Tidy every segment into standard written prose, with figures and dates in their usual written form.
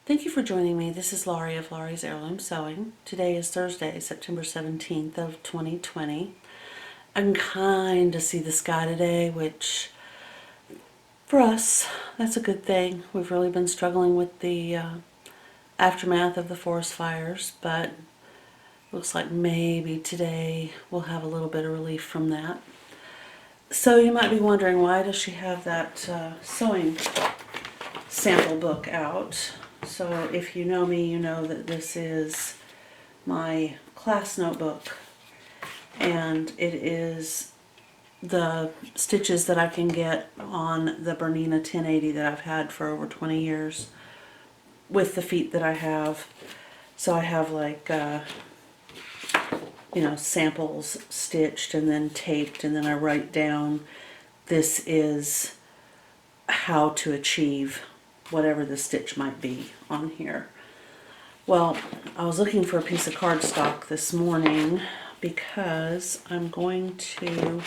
Thank you for joining me. This is Laurie of Laurie's Heirloom Sewing. Today is Thursday, September 17th of 2020. I can kind of see the sky today, which for us, that's a good thing. We've really been struggling with the aftermath of the forest fires, but looks like maybe today we'll have a little bit of relief from that. So you might be wondering, why does she have that sewing sample book out? So if you know me, you know that this is my class notebook, and it is the stitches that I can get on the Bernina 1080 that I've had for over 20 years with the feet that I have. So I have like samples stitched and then taped, and then I write down this is how to achieve whatever the stitch might be on here. Well, I was looking for a piece of cardstock this morning because I'm going to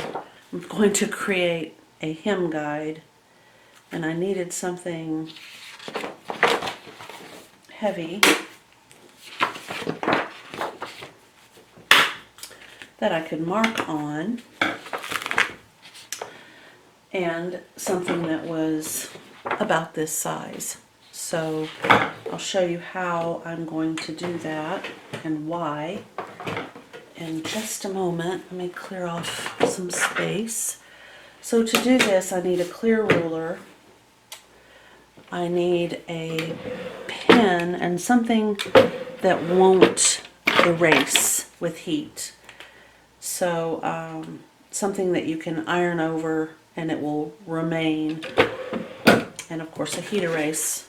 create a hem guide, and I needed something heavy that I could mark on, and something that was about this size. So I'll show you how I'm going to do that and why in just a moment. Let me clear off some space. So to do this, I need a clear ruler, I need a pen, and something that won't erase with heat. So something that you can iron over and it will remain. And of course a heat erase.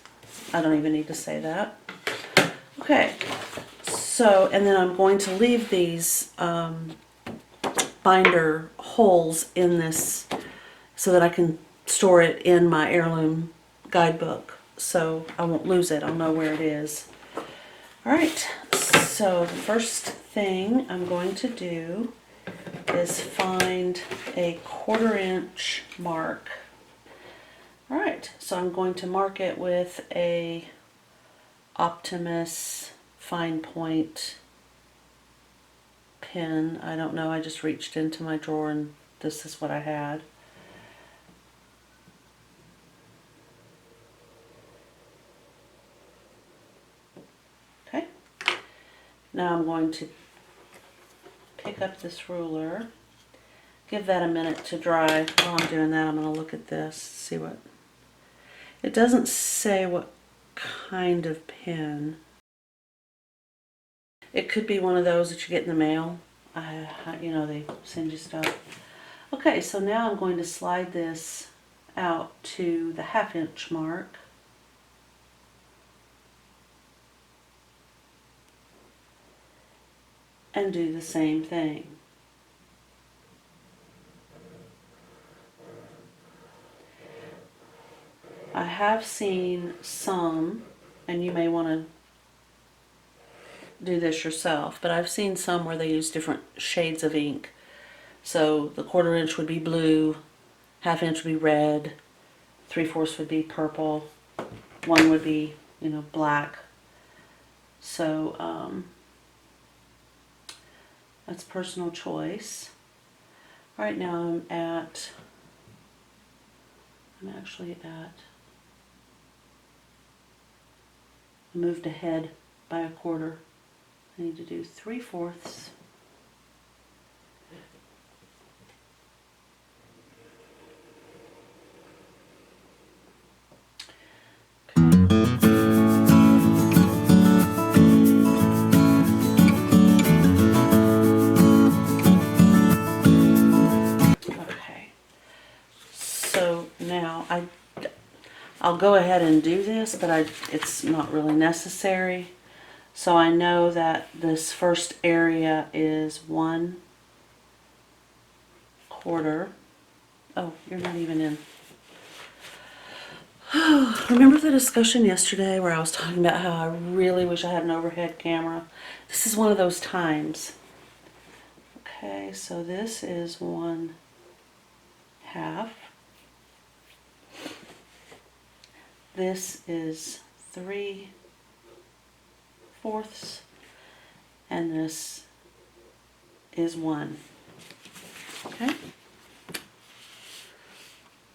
I don't even need to say that. Okay, so, and then I'm going to leave these binder holes in this so that I can store it in my heirloom guidebook, so I won't lose it. I'll know where it is. Alright, so the first thing I'm going to do is find a 1/4 inch mark. Alright, so I'm going to mark it with a Optimus fine point pen. I don't know, I just reached into my drawer and this is what I had. Okay, now I'm going to pick up this ruler, give that a minute to dry. While I'm doing that, I'm going to look at this, see what, it doesn't say what kind of pen. It could be one of those that you get in the mail. They send you stuff. Okay, so now I'm going to slide this out to the 1/2 inch mark. And do the same thing. I have seen some, and you may want to do this yourself, but I've seen some where they use different shades of ink. So the 1/4 inch would be blue, 1/2 inch would be red, 3/4 would be purple, 1 would be, black. So that's personal choice. Right now I'm I moved ahead by a 1/4. I need to do 3/4. Okay. So now I'll go ahead and do this, but it's not really necessary. So I know that this first area is 1/4. Oh, you're not even in. Remember the discussion yesterday where I was talking about how I really wish I had an overhead camera? This is one of those times. Okay, so this is 1/2. This is 3/4. 3/4, and this is 1. Okay,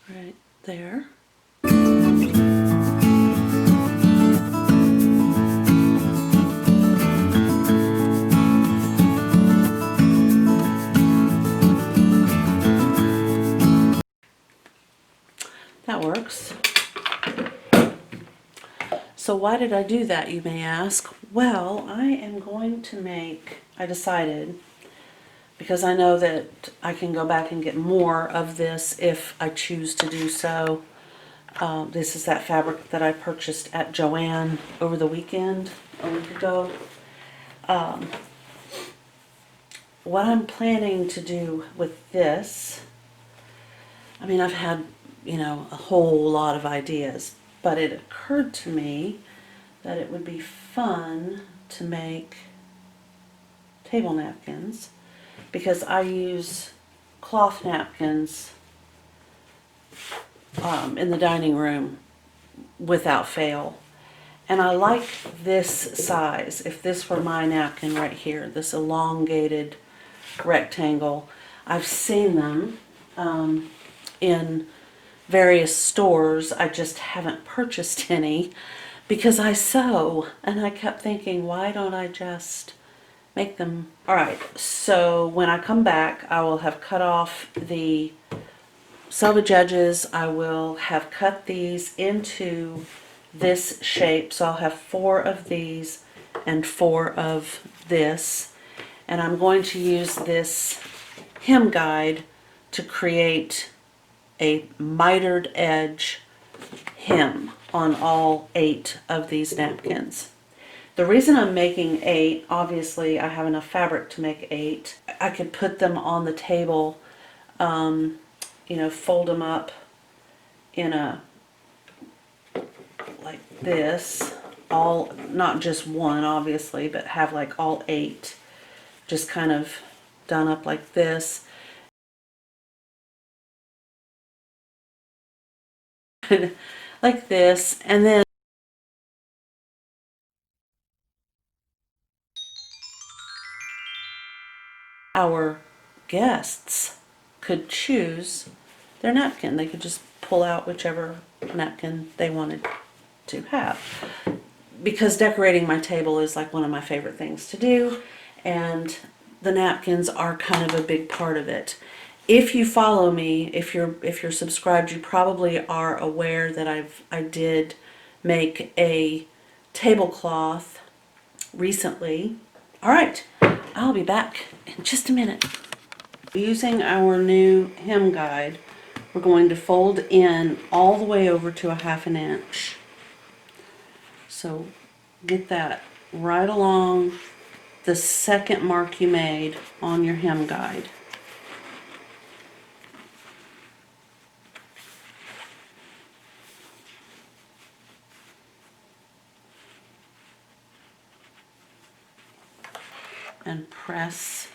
right there. That works. So why did I do that, you may ask? Well, I am going to I decided, because I know that I can go back and get more of this if I choose to do so. This is that fabric that I purchased at Joann over the weekend, a week ago. What I'm planning to do with this, I mean, I've had, a whole lot of ideas, but it occurred to me that it would be fun to make table napkins, because I use cloth napkins in the dining room without fail. And I like this size. If this were my napkin right here, this elongated rectangle, I've seen them in various stores. I just haven't purchased any because I sew, and I kept thinking, why don't I just make them? Alright, so when I come back, I will have cut off the selvage edges. I will have cut these into this shape, so I'll have 4 of these and 4 of this, and I'm going to use this hem guide to create a mitered edge hem on all 8 of these napkins. The reason I'm making 8, obviously I have enough fabric to make 8. I could put them on the table, fold them up in like this, all, not just one obviously, but have like all 8 just kind of done up like this. Like this, and then our guests could choose their napkin. They could just pull out whichever napkin they wanted to have. Because decorating my table is like one of my favorite things to do, and the napkins are kind of a big part of it. If you follow me, if you're subscribed, you probably are aware that I did make a tablecloth recently. All right, I'll be back in just a minute. Using our new hem guide, we're going to fold in all the way over to a 1/2 inch. So get that right along the second mark you made on your hem guide. And press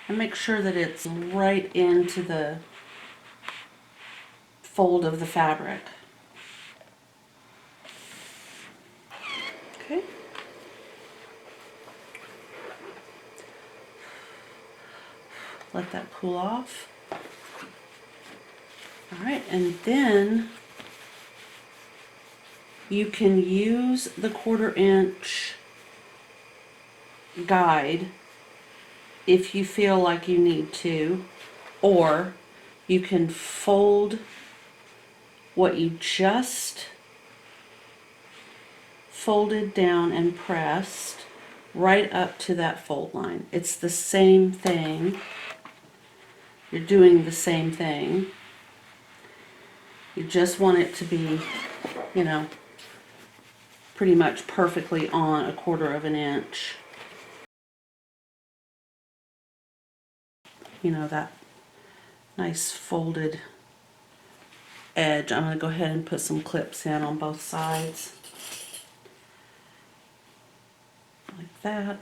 and make sure that it's right into the fold of the fabric. Okay. Let that cool off. Alright, and then you can use the 1/4 inch guide if you feel like you need to, or you can fold what you just folded down and pressed right up to that fold line. It's the same thing. You're doing the same thing. You just want it to be, pretty much perfectly on 1/4 inch. That nice folded edge. I'm going to go ahead and put some clips in on both sides. Like that.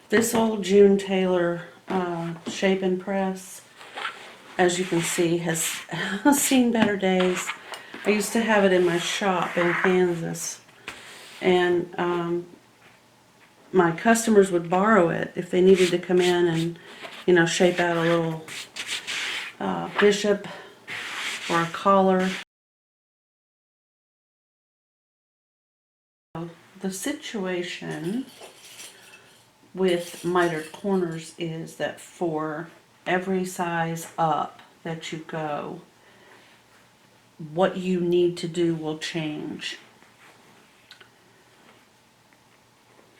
This old June Taylor shape and press, as you can see, has seen better days. I used to have it in my shop in Kansas, and my customers would borrow it if they needed to come in and, you know, shape out a little bishop or a collar. The situation with mitered corners is that for every size up that you go, what you need to do will change.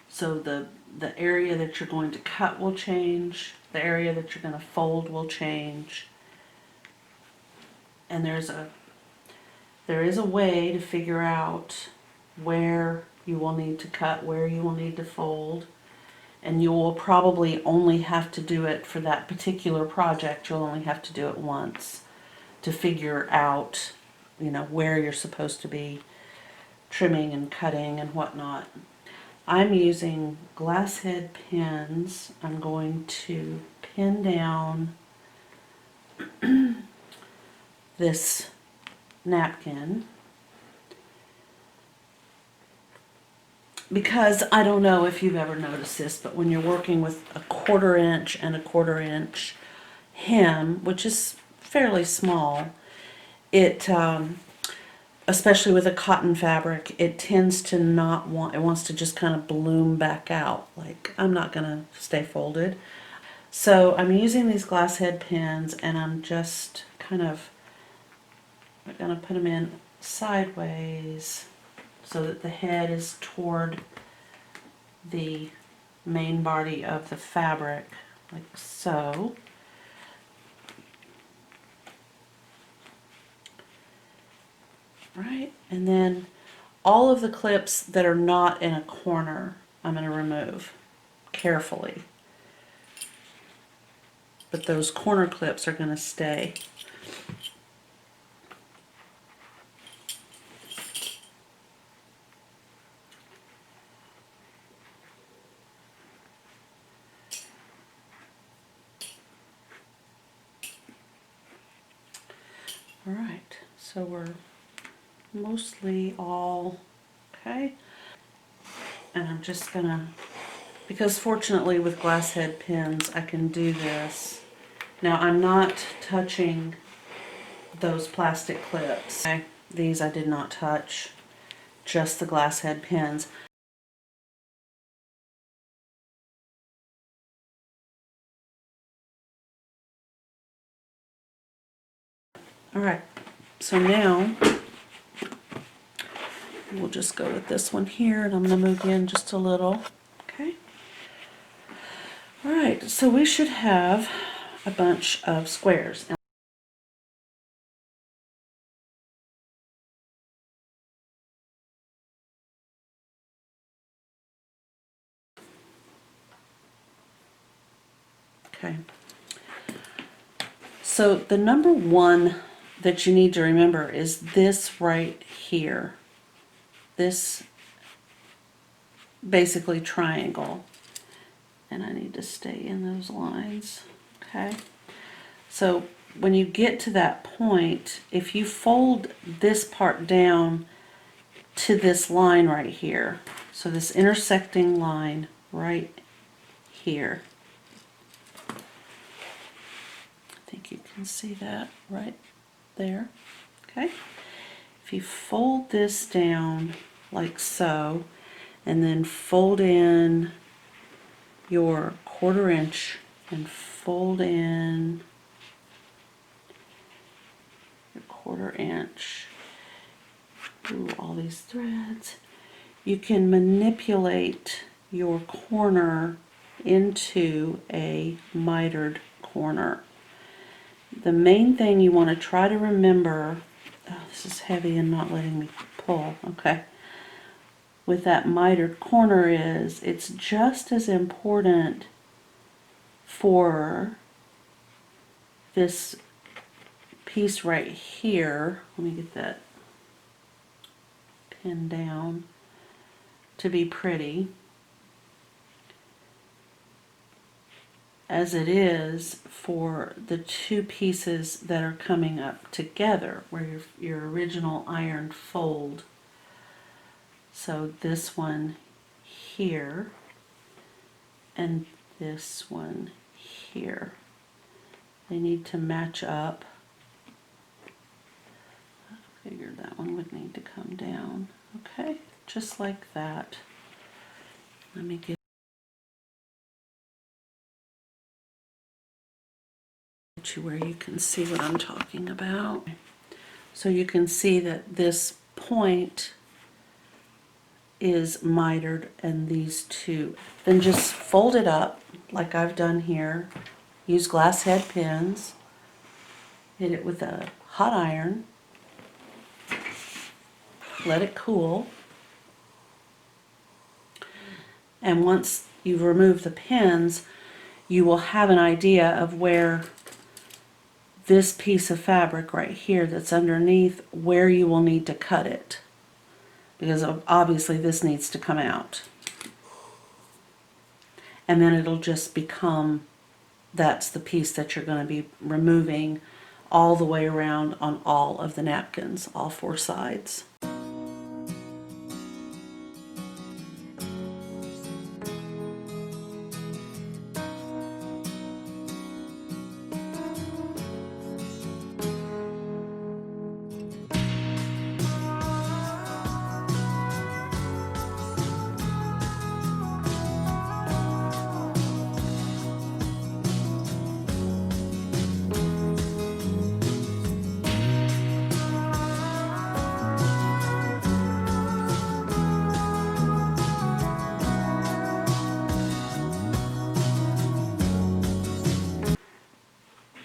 So the area that you're going to cut will change, the area that you're going to fold will change, and there is a way to figure out where you will need to cut, where you will need to fold, and you will probably only have to do it for that particular project. You'll only have to do it once to figure out, you know, where you're supposed to be trimming and cutting and whatnot. I'm using glass head pins. I'm going to pin down this napkin because I don't know if you've ever noticed this, but when you're working with a 1/4 inch and a 1/4 inch hem, which is fairly small, it especially with a cotton fabric, it tends to not want, it wants to just kind of bloom back out. Like, I'm not gonna stay folded. So I'm using these glass head pins, and I'm just kind of gonna put them in sideways so that the head is toward the main body of the fabric, like so. Right, and then all of the clips that are not in a corner, I'm going to remove carefully. But those corner clips are going to stay. All right, so we're mostly all okay. And I'm just going to, because fortunately with glass head pins I can do this. Now I'm not touching those plastic clips. Okay. These I did not touch, just the glass head pins. All right, so now we'll just go with this one here, and I'm going to move in just a little. Okay. All right, so we should have a bunch of squares. Okay. So the number one that you need to remember is this right here. This basically triangle. And I need to stay in those lines. Okay. So when you get to that point, if you fold this part down to this line right here, so this intersecting line right here, I think you can see that right there. Okay. If you fold this down like so, and then fold in your 1/4 inch and fold in your 1/4 inch. Ooh, all these threads. You can manipulate your corner into a mitered corner. The main thing you want to try to remember, oh, this is heavy and not letting me pull, okay, with that mitered corner is it's just as important for this piece right here, let me get that pinned down, to be pretty. as it is for the two pieces that are coming up together, where your original ironed fold. So this one here and this one here. They need to match up. I figured that one would need to come down. Okay, just like that. Let me get you where you can see what I'm talking about. So you can see that this point is mitered and these two. Then just fold it up like I've done here. Use glass head pins. Hit it with a hot iron. Let it cool. And once you've removed the pins, you will have an idea of where this piece of fabric right here that's underneath, where you will need to cut it. Because obviously this needs to come out. And then it'll just become, that's the piece that you're going to be removing all the way around on all of the napkins, all four sides.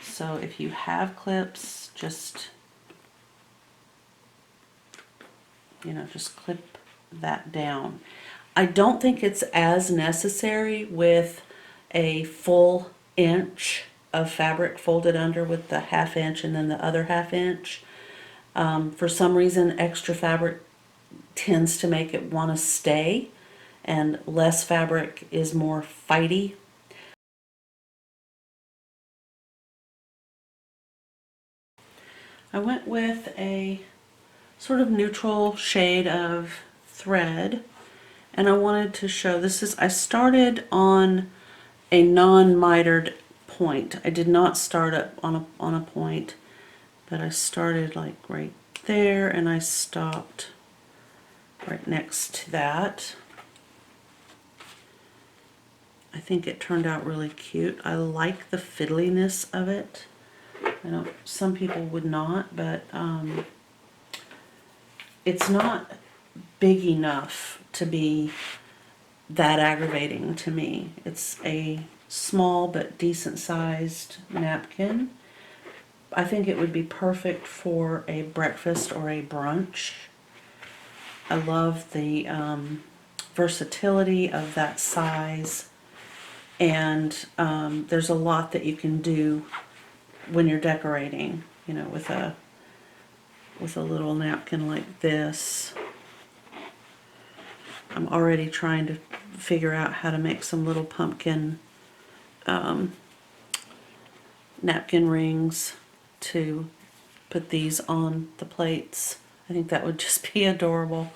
So if you have clips, just, just clip that down. I don't think it's as necessary with a full inch of fabric folded under with the 1/2 inch and then the other 1/2 inch. For some reason, extra fabric tends to make it want to stay, and less fabric is more fighty. I went with a sort of neutral shade of thread, and I wanted to show, I started on a non-mitered point. I did not start up on a point, but I started like right there and I stopped right next to that. I think it turned out really cute. I like the fiddliness of it. I know some people would not, but it's not big enough to be that aggravating to me. It's a small but decent sized napkin. I think it would be perfect for a breakfast or a brunch. I love the versatility of that size, and there's a lot that you can do when you're decorating, with a little napkin like this. I'm already trying to figure out how to make some little pumpkin napkin rings to put these on the plates. I think that would just be adorable.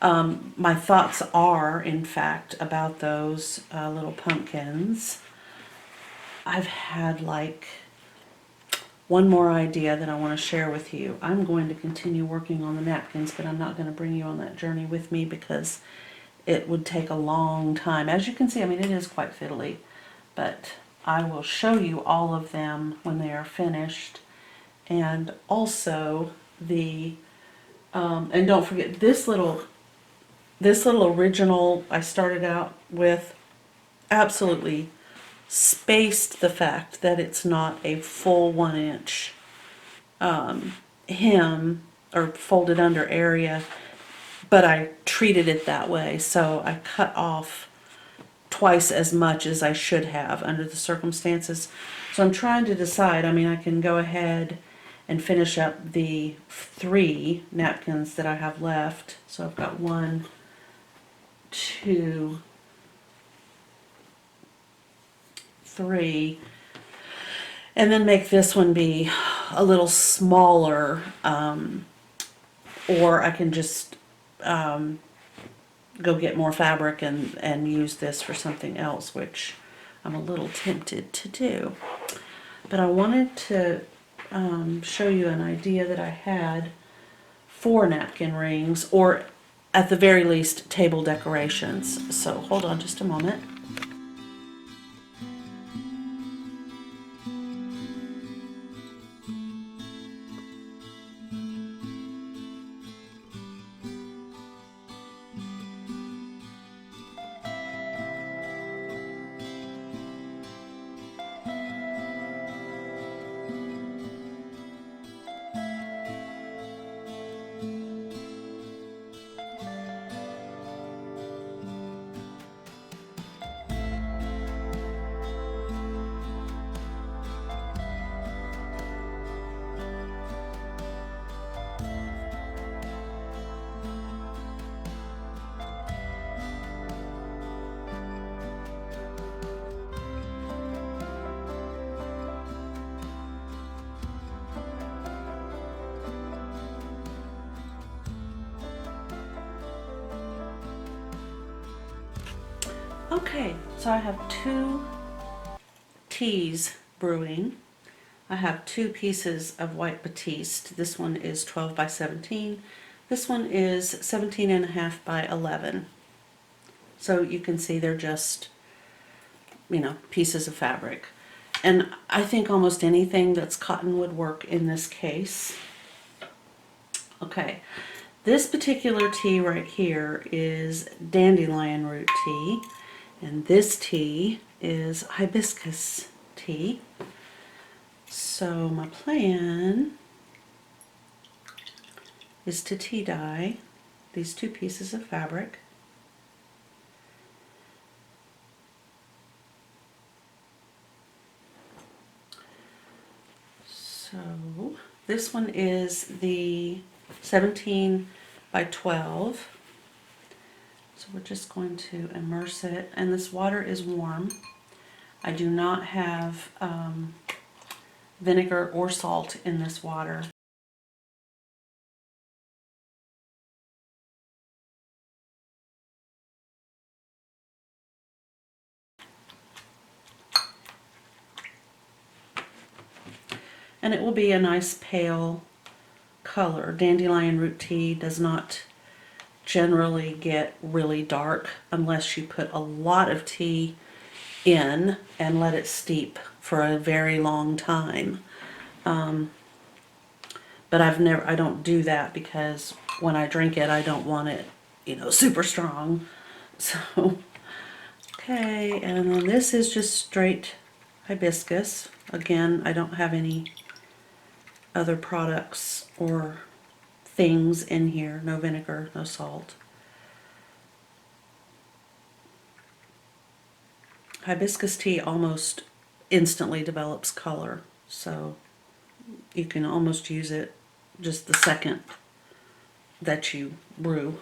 My thoughts are, in fact, about those little pumpkins. I've had like one more idea that I want to share with you. I'm going to continue working on the napkins, but I'm not going to bring you on that journey with me because it would take a long time. As you can see, I mean, it is quite fiddly, but I will show you all of them when they are finished. And also the, and don't forget this little original I started out with, absolutely spaced the fact that it's not a full 1 inch hem or folded under area, but I treated it that way. So I cut off twice as much as I should have under the circumstances. So I'm trying to decide. I mean, I can go ahead and finish up the 3 napkins that I have left. So I've got 1, 2, 3, and then make this one be a little smaller, or I can just go get more fabric and use this for something else, which I'm a little tempted to do. But I wanted to show you an idea that I had for napkin rings, or at the very least table decorations. So hold on just a moment. Okay, so I have 2 teas brewing. I have 2 pieces of white batiste. This one is 12 by 17. This one is 17.5 by 11. So you can see they're just, pieces of fabric. And I think almost anything that's cotton would work in this case. Okay, this particular tea right here is dandelion root tea. And this tea is hibiscus tea. So my plan is to tea dye these 2 pieces of fabric. So this one is the 17 by 12. So we're just going to immerse it, and this water is warm. I do not have vinegar or salt in this water. And it will be a nice pale color. Dandelion root tea does not generally get really dark unless you put a lot of tea in and let it steep for a very long time. But I don't do that because when I drink it, I don't want it, super strong. So, okay, and then this is just straight hibiscus. Again, I don't have any other products or things in here. No vinegar, no salt. Hibiscus tea almost instantly develops color, so you can almost use it just the second that you brew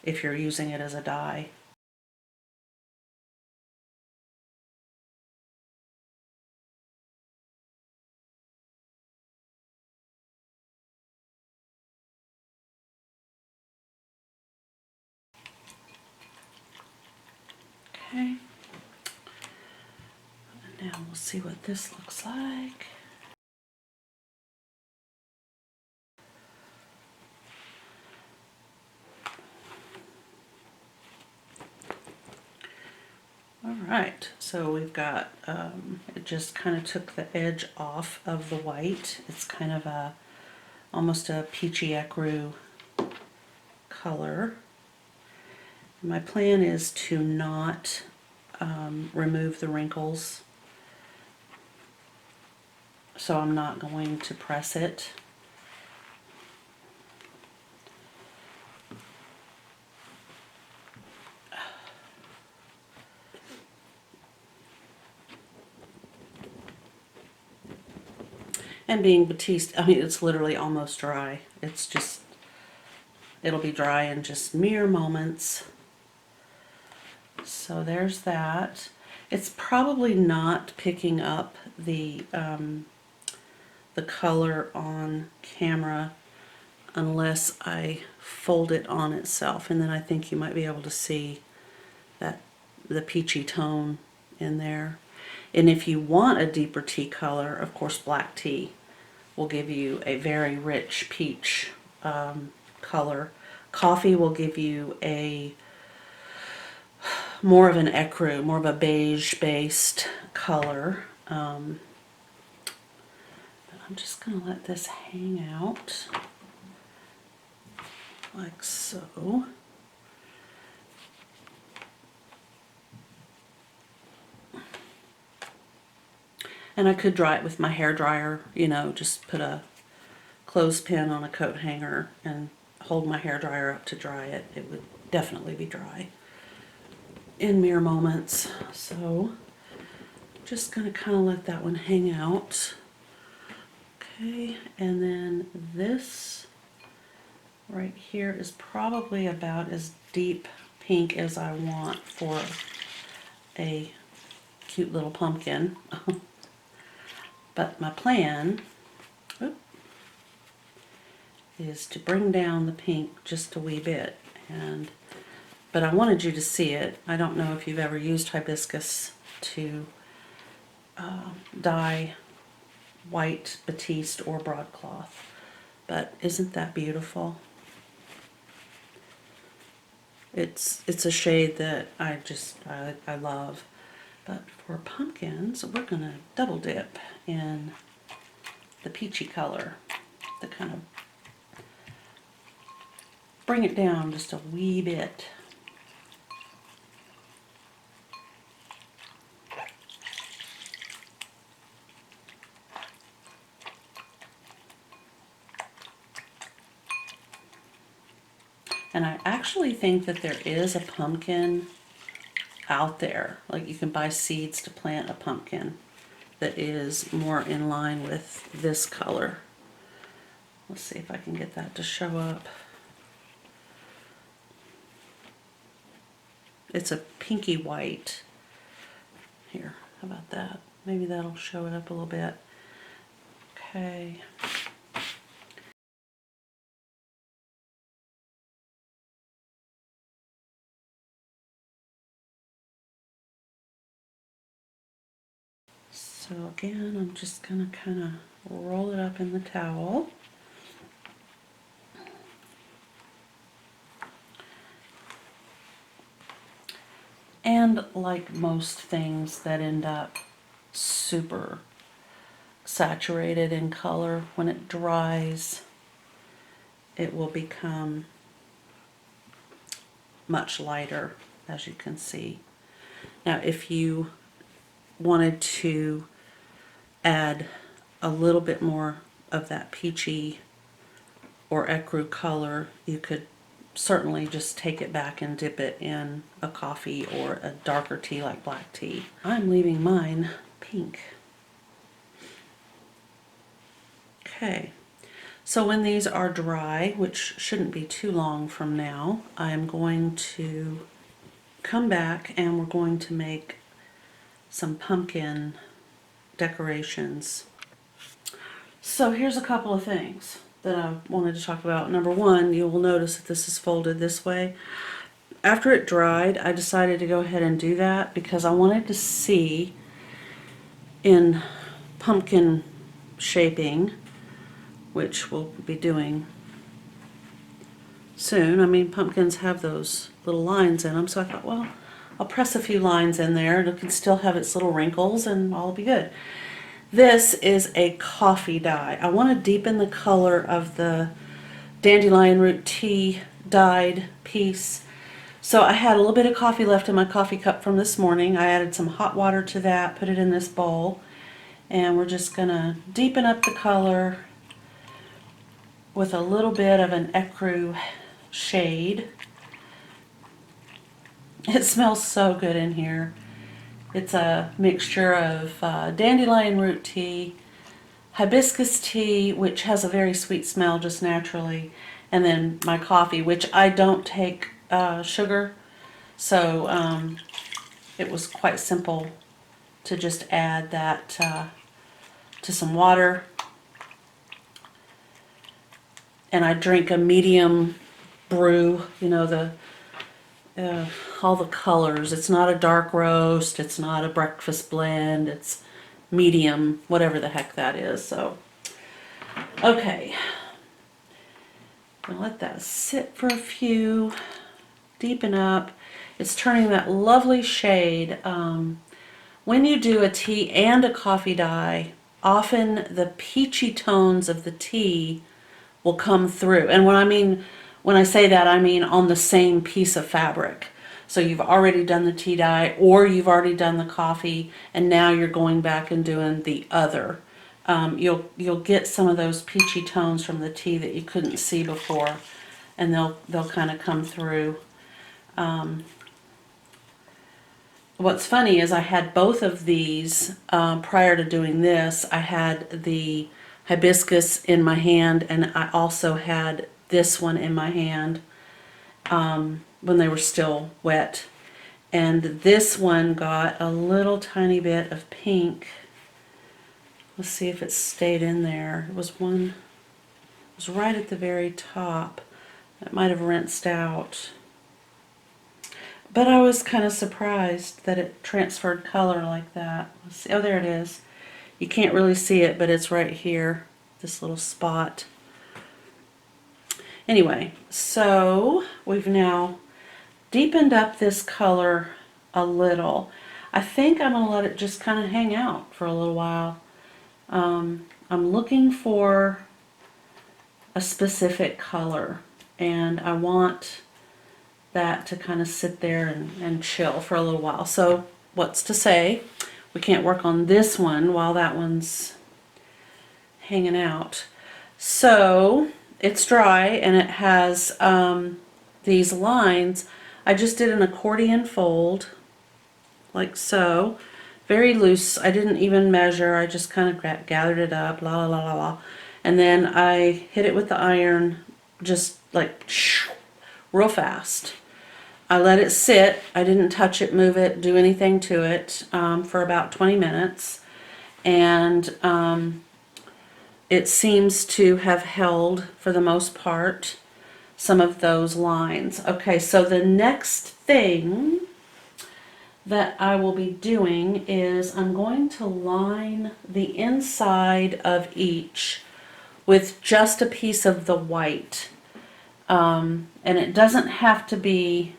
if you're using it as a dye. Okay. And now we'll see what this looks like. Alright, so we've got, it just kind of took the edge off of the white. It's kind of almost a peachy ecru color. My plan is to not remove the wrinkles, so I'm not going to press it. And being batiste, it's literally almost dry. It's just, it'll be dry in just mere moments. So there's that. It's probably not picking up the color on camera unless I fold it on itself, and then I think you might be able to see that the peachy tone in there. And if you want a deeper tea color, of course black tea will give you a very rich peach color. Coffee will give you a more of an ecru, more of a beige based color. I'm just going to let this hang out like so. And I could dry it with my hair dryer, you know, just put a clothespin on a coat hanger and hold my hair dryer up to dry it. It would definitely be dry in mere moments. So just going to kind of let that one hang out. Okay, and then this right here is probably about as deep pink as I want for a cute little pumpkin. But my plan is to bring down the pink just a wee bit, but I wanted you to see it. I don't know if you've ever used hibiscus to dye white batiste or broadcloth, but isn't that beautiful? It's a shade that I love. But for pumpkins, we're going to double dip in the peachy color to kind of bring it down just a wee bit. And I actually think that there is a pumpkin out there. Like you can buy seeds to plant a pumpkin that is more in line with this color. Let's see if I can get that to show up. It's a pinky white. Here, how about that? Maybe that'll show it up a little bit. Okay. So again, I'm just going to kind of roll it up in the towel. And like most things that end up super saturated in color, when it dries, it will become much lighter, as you can see. Now, if you wanted to add a little bit more of that peachy or ecru color, you could certainly just take it back and dip it in a coffee or a darker tea like black tea. I'm leaving mine pink. Okay, so when these are dry, which shouldn't be too long from now, I'm going to come back and we're going to make some pumpkin decorations. So here's a couple of things that I wanted to talk about. Number one, you will notice that this is folded this way. After it dried, I decided to go ahead and do that because I wanted to see in pumpkin shaping, which we'll be doing soon. I mean, pumpkins have those little lines in them, so I thought, well, I'll press a few lines in there. It can still have its little wrinkles and all will be good. This is a coffee dye. I want to deepen the color of the dandelion root tea dyed piece. So I had a little bit of coffee left in my coffee cup from this morning. I added some hot water to that, put it in this bowl, and we're just going to deepen up the color with a little bit of an ecru shade. It smells so good in here. It's a mixture of dandelion root tea, hibiscus tea, which has a very sweet smell just naturally, and then my coffee, which I don't take sugar, so it was quite simple to just add that to some water. And I drink a medium brew, you know, all the colors. It's not a dark roast, it's not a breakfast blend, it's medium, whatever the heck that is. So, okay. Gonna let that sit for a few, deepen up. It's turning that lovely shade. When you do a tea and a coffee dye, often the peachy tones of the tea will come through. And when I say that, I mean on the same piece of fabric. So you've already done the tea dye, or you've already done the coffee, and now you're going back and doing the other. You'll get some of those peachy tones from the tea that you couldn't see before, and they'll kind of come through. What's funny is I had both of these prior to doing this. I had the hibiscus in my hand, and I also had this one in my hand when they were still wet. And this one got a little tiny bit of pink. Let's see if it stayed in there. It was right at the very top. It might have rinsed out. But I was kind of surprised that it transferred color like that. Let's see. Oh, there it is. You can't really see it, but it's right here, this little spot. Anyway, so we've now deepened up this color a little. I think I'm going to let it just kind of hang out for a little while. I'm looking for a specific color, and I want that to kind of sit there and chill for a little while. So what's to say we can't work on this one while that one's hanging out. So it's dry and it has these lines. I just did an accordion fold like so, very loose. I didn't even measure, I just kind of gathered it up, la la la la la, and then I hit it with the iron just like real fast. I let it sit. I didn't touch it, move it, do anything to it for about 20 minutes. And it seems to have held, for the most part, some of those lines. Okay, so the next thing that I will be doing is I'm going to line the inside of each with just a piece of the white. And it doesn't have to be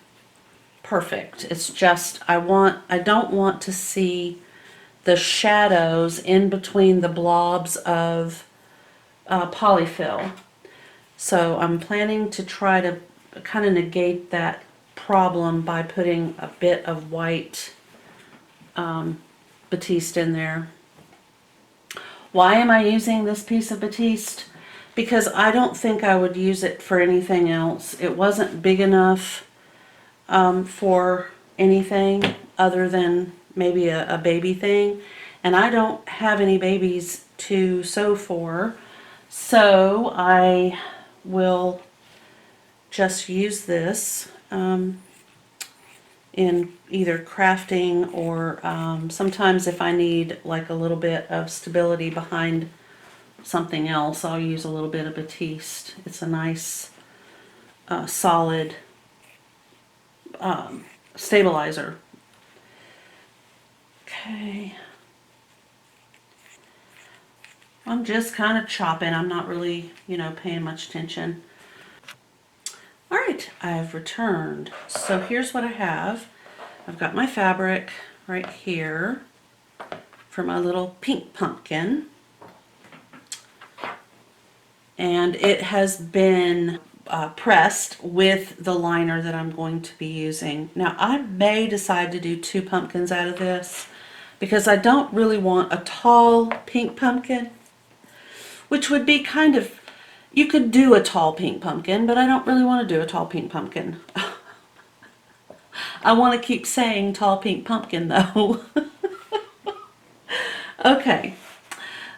perfect. It's just I don't want to see the shadows in between the blobs of polyfill. So I'm planning to try to kind of negate that problem by putting a bit of white batiste in there. Why am I using this piece of batiste? Because I don't think I would use it for anything else. It wasn't big enough for anything other than maybe a baby thing, and I don't have any babies to sew for, so I will just use this in either crafting or sometimes if I need like a little bit of stability behind something else, I'll use a little bit of batiste. It's a nice solid stabilizer. Okay. I'm just kind of chopping. I'm not really, paying much attention. All right, I've returned. So here's what I have. I've got my fabric right here for my little pink pumpkin. And it has been pressed with the liner that I'm going to be using. Now I may decide to do 2 pumpkins out of this because I don't really want a tall pink pumpkin, which would be kind of, you could do a tall pink pumpkin, but I don't really want to do a tall pink pumpkin. I want to keep saying tall pink pumpkin though. Okay,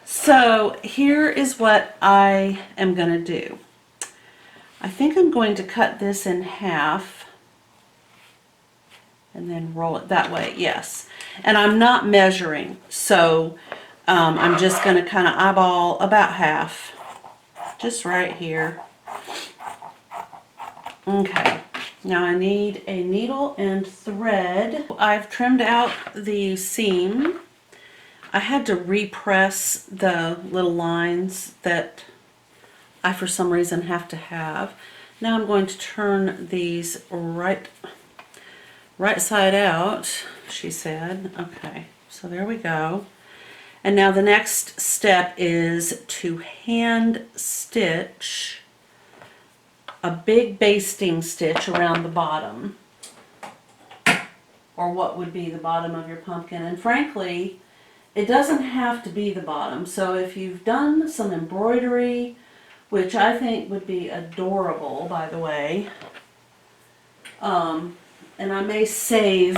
so here is what I am going to do. I think I'm going to cut this in half and then roll it that way, yes. And I'm not measuring, so I'm just going to kind of eyeball about half, just right here. Okay, now I need a needle and thread. I've trimmed out the seam. I had to repress the little lines that I for some reason have to have. Now I'm going to turn these right side out, she said. Okay, so there we go. And now the next step is to hand stitch a big basting stitch around the bottom, or what would be the bottom of your pumpkin. And frankly, it doesn't have to be the bottom. So if you've done some embroidery, which I think would be adorable, by the way, and I may save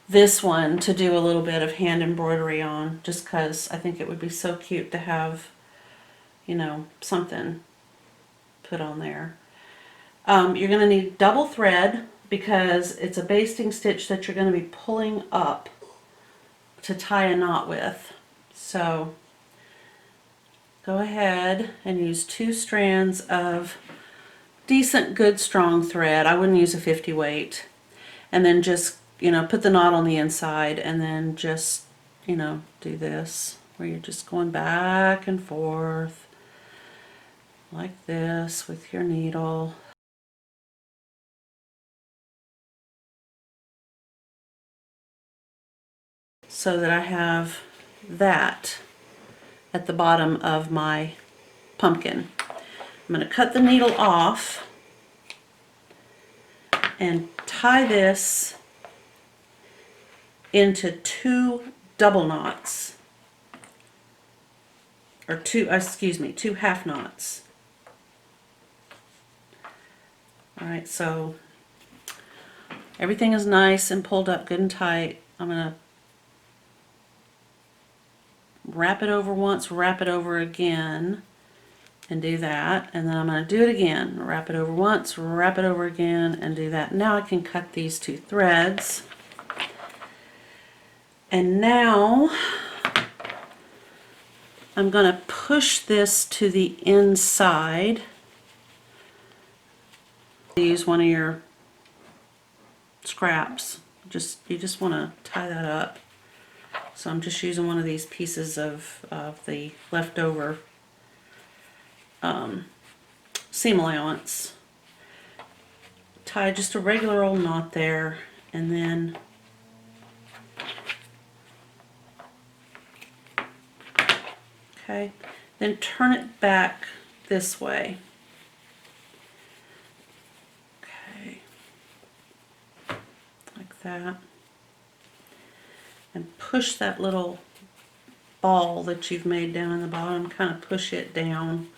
this one to do a little bit of hand embroidery on, just because I think it would be so cute to have, you know, something put on there. You're going to need double thread because it's a basting stitch that you're going to be pulling up to tie a knot with. So go ahead and use 2 strands of decent, good, strong thread. I wouldn't use a 50 weight. And then just, you know, put the knot on the inside, and then just, you know, do this where you're just going back and forth like this with your needle. So that I have that at the bottom of my pumpkin. I'm going to cut the needle off and tie this into 2 double knots, or 2 half knots. Alright, so everything is nice and pulled up good and tight. I'm going to wrap it over once, wrap it over again, and do that. And then I'm going to do it again. Wrap it over once, wrap it over again, and do that. Now I can cut these 2 threads. And now I'm going to push this to the inside. Use one of your scraps. You just want to tie that up. So I'm just using one of these pieces of the leftover seam allowance. Tie just a regular old knot there, and then then turn it back this way. Okay, like that. And push that little ball that you've made down in the bottom, kind of push it down.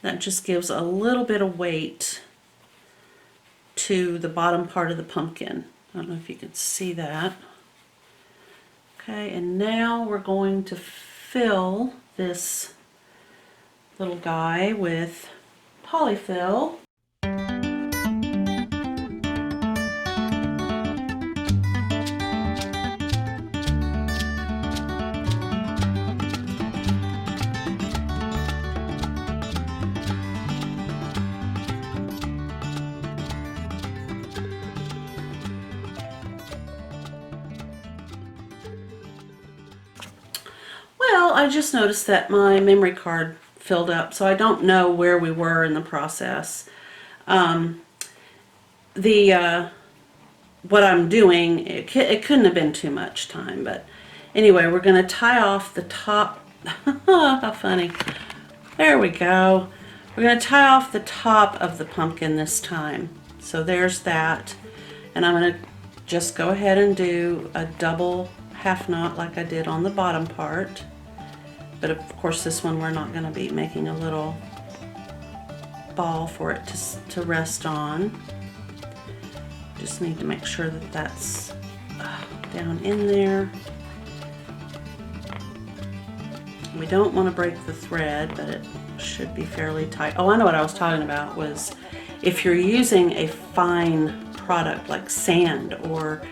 That just gives a little bit of weight to the bottom part of the pumpkin. I don't know if you can see that. Okay, and now we're going to fill this little guy with polyfill. Well, I just noticed that my memory card filled up, so I don't know where we were in the process. What I'm doing, it couldn't have been too much time, but anyway, we're going to tie off the top. How funny. There we go. We're going to tie off the top of the pumpkin this time. So there's that. And I'm going to just go ahead and do a double half knot like I did on the bottom part. But of course this one we're not going to be making a little ball for it to rest on. Just need to make sure that that's down in there. We don't want to break the thread, but it should be fairly tight. Oh, I know what I was talking about, was If you're using a fine product like sand or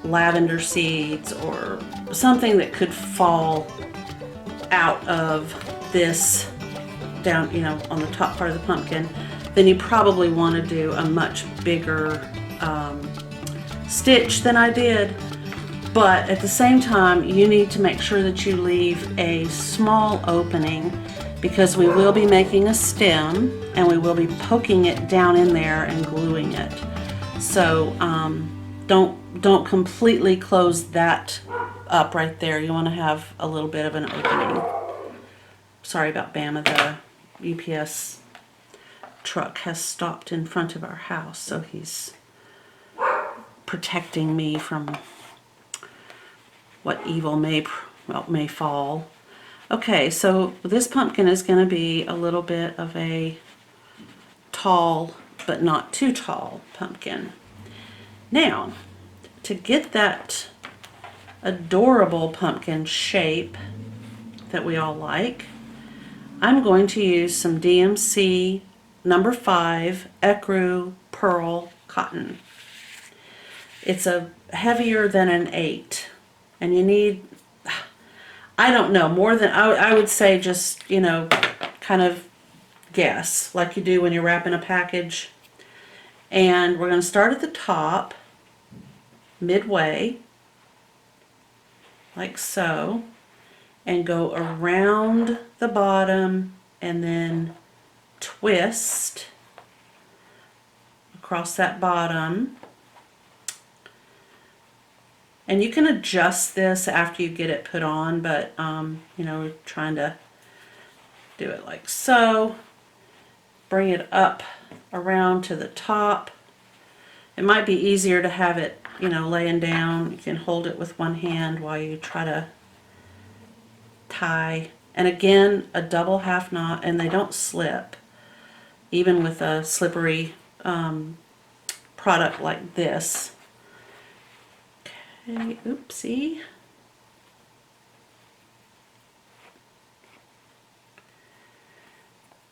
lavender seeds or something that could fall out of this down, you know, on the top part of the pumpkin, then you probably want to do a much bigger stitch than I did. But at the same time, you need to make sure that you leave a small opening, because we will be making a stem and we will be poking it down in there and gluing it. So don't completely close that up right there. You want to have a little bit of an opening. Sorry about Bama, the UPS truck has stopped in front of our house, so he's protecting me from what evil may fall. Okay, so this pumpkin is going to be a little bit of a tall, but not too tall pumpkin. Now, to get that adorable pumpkin shape that we all like, I'm going to use some DMC number 5 Ecru Pearl Cotton. It's a heavier than an 8, and you need, I don't know, more than, I would say just, you know, kind of guess, like you do when you're wrapping a package. And we're going to start at the top, midway, like so, and go around the bottom and then twist across that bottom. And you can adjust this after you get it put on, but you know, we're trying to do it like so. Bring it up around to the top. It might be easier to have it, you know, laying down. You can hold it with one hand while you try to tie. And again, a double half knot, and they don't slip, even with a slippery product like this. Okay, oopsie.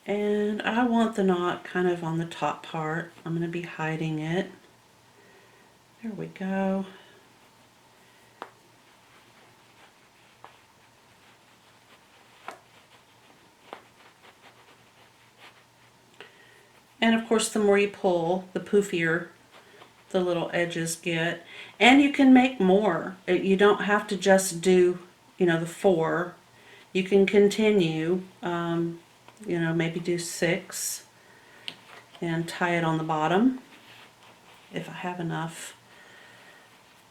And I want the knot kind of on the top part. I'm going to be hiding it. There we go. And of course, the more you pull, the poofier the little edges get. And you can make more. You don't have to just do, you know, the 4. You can continue, you know, maybe do 6 and tie it on the bottom. If I have enough.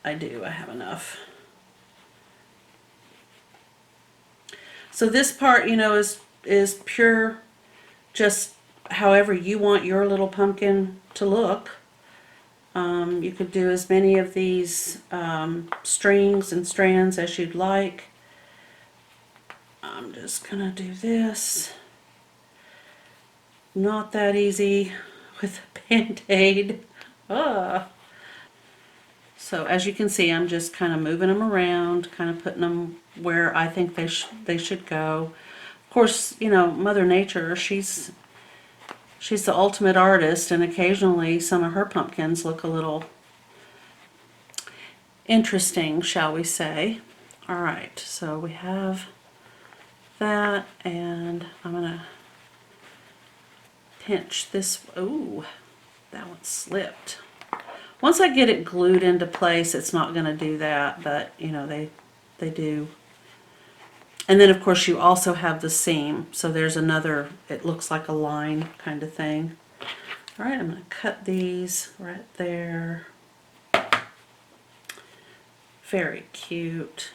I do, I have enough. So this part, you know, is pure, just however you want your little pumpkin to look. You could do as many of these strings and strands as you'd like. I'm just gonna do this. Not that easy with a Band-Aid. So as you can see, I'm just kind of moving them around, kind of putting them where I think they should go. Of course, you know, Mother Nature, she's the ultimate artist, and occasionally some of her pumpkins look a little interesting, shall we say. All right, so we have that, and I'm gonna pinch this. Ooh, that one slipped. Once I get it glued into place, it's not going to do that, but you know, they do. And then of course you also have the seam, so there's another, it looks like a line kind of thing. All right, I'm going to cut these right there. Very cute.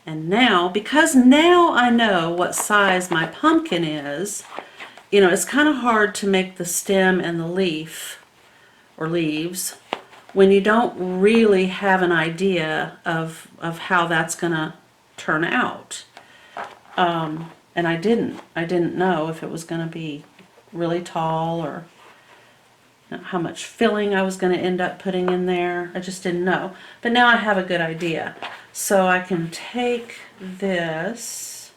And now, because now I know what size my pumpkin is, you know, it's kind of hard to make the stem and the leaf or leaves when you don't really have an idea of how that's going to turn out. And I didn't know if it was going to be really tall or how much filling I was going to end up putting in there. I just didn't know. But now I have a good idea. So I can take this,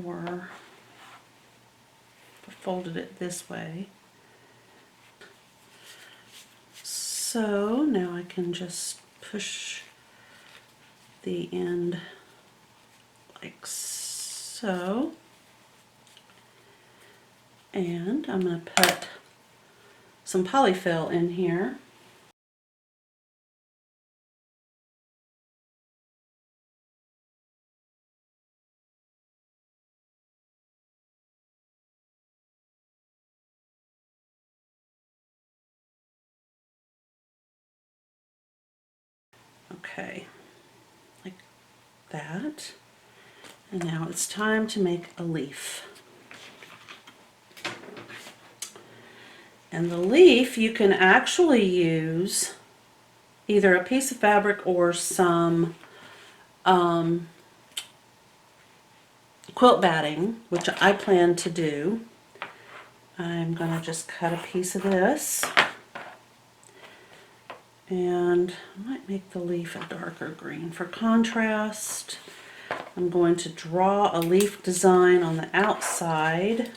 or folded it this way. So now I can just push the end like so. And I'm going to put some polyfill in here. Okay, like that. And now it's time to make a leaf. And the leaf, you can actually use either a piece of fabric or some quilt batting, which I plan to do. I'm going to just cut a piece of this, and I might make the leaf a darker green for contrast. I'm going to draw a leaf design on the outside.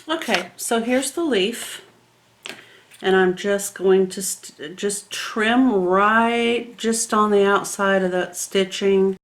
Okay, so here's the leaf, and I'm just going to just trim right just on the outside of that stitching.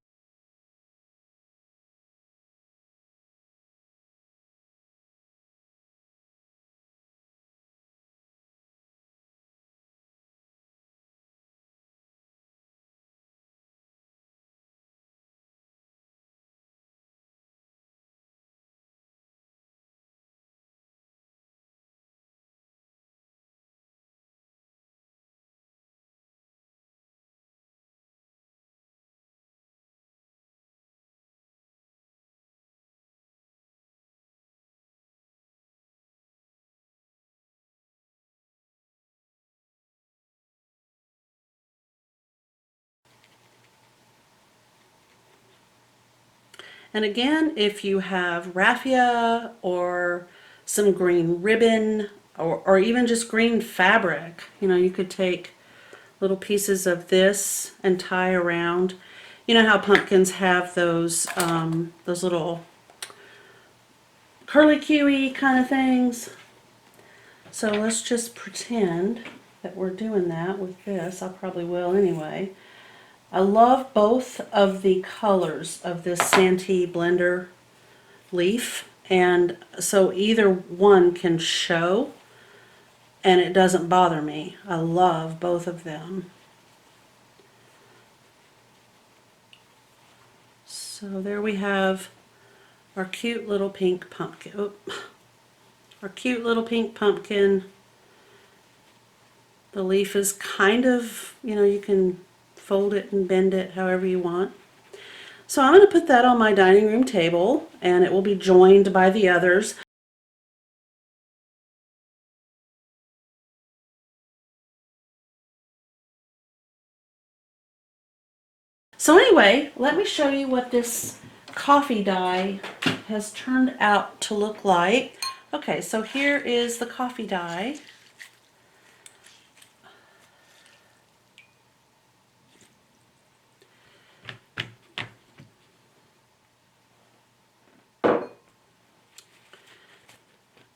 And again, if you have raffia or some green ribbon or even just green fabric, you know, you could take little pieces of this and tie around. You know how pumpkins have those little curly Q-y kind of things? So let's just pretend that we're doing that with this. I probably will anyway. I love both of the colors of this Santee blender leaf, and so either one can show and it doesn't bother me. I love both of them. So there we have our cute little pink pumpkin. Oh, our cute little pink pumpkin. The leaf is kind of, you know, you can fold it and bend it however you want. So I'm going to put that on my dining room table, and it will be joined by the others. So anyway, let me show you what this coffee dye has turned out to look like. Okay, so here is the coffee dye.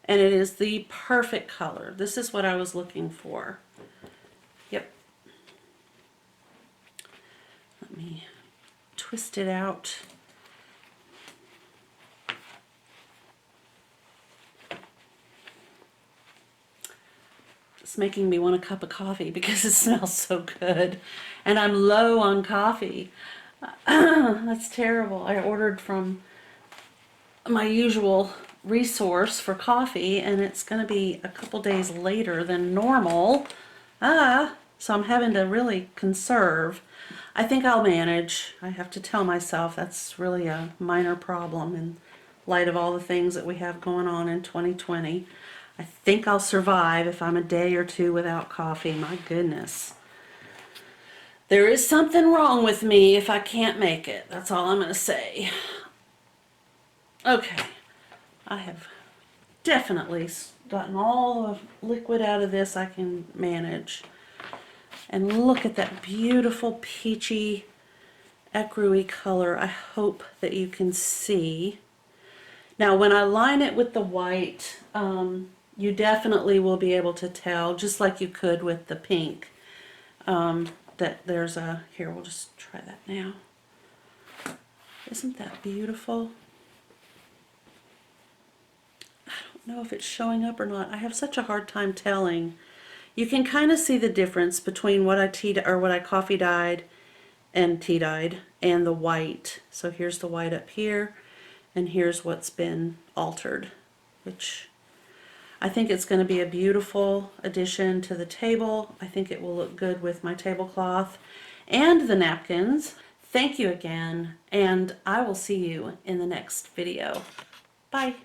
And it is the perfect color. This is what I was looking for. Yep. Let me twist it out. It's making me want a cup of coffee because it smells so good. And I'm low on coffee. That's terrible. I ordered from my usual resource for coffee, and it's going to be a couple days later than normal. So I'm having to really conserve. I think I'll manage. I have to tell myself that's really a minor problem in light of all the things that we have going on in 2020. I think I'll survive if I'm a day or two without coffee. My goodness. There is something wrong with me if I can't make it. That's all I'm going to say. Okay. I have definitely gotten all the liquid out of this I can manage. And look at that beautiful peachy ecru-y color. I hope that you can see. Now when I line it with the white, you definitely will be able to tell, just like you could with the pink, that there's a, here we'll just try that now. Isn't that beautiful? I don't know if it's showing up or not. I have such a hard time telling. You can kind of see the difference between what I coffee dyed and tea dyed and the white. So here's the white up here, and here's what's been altered, which I think it's going to be a beautiful addition to the table. I think it will look good with my tablecloth and the napkins. Thank you again, and I will see you in the next video. Bye.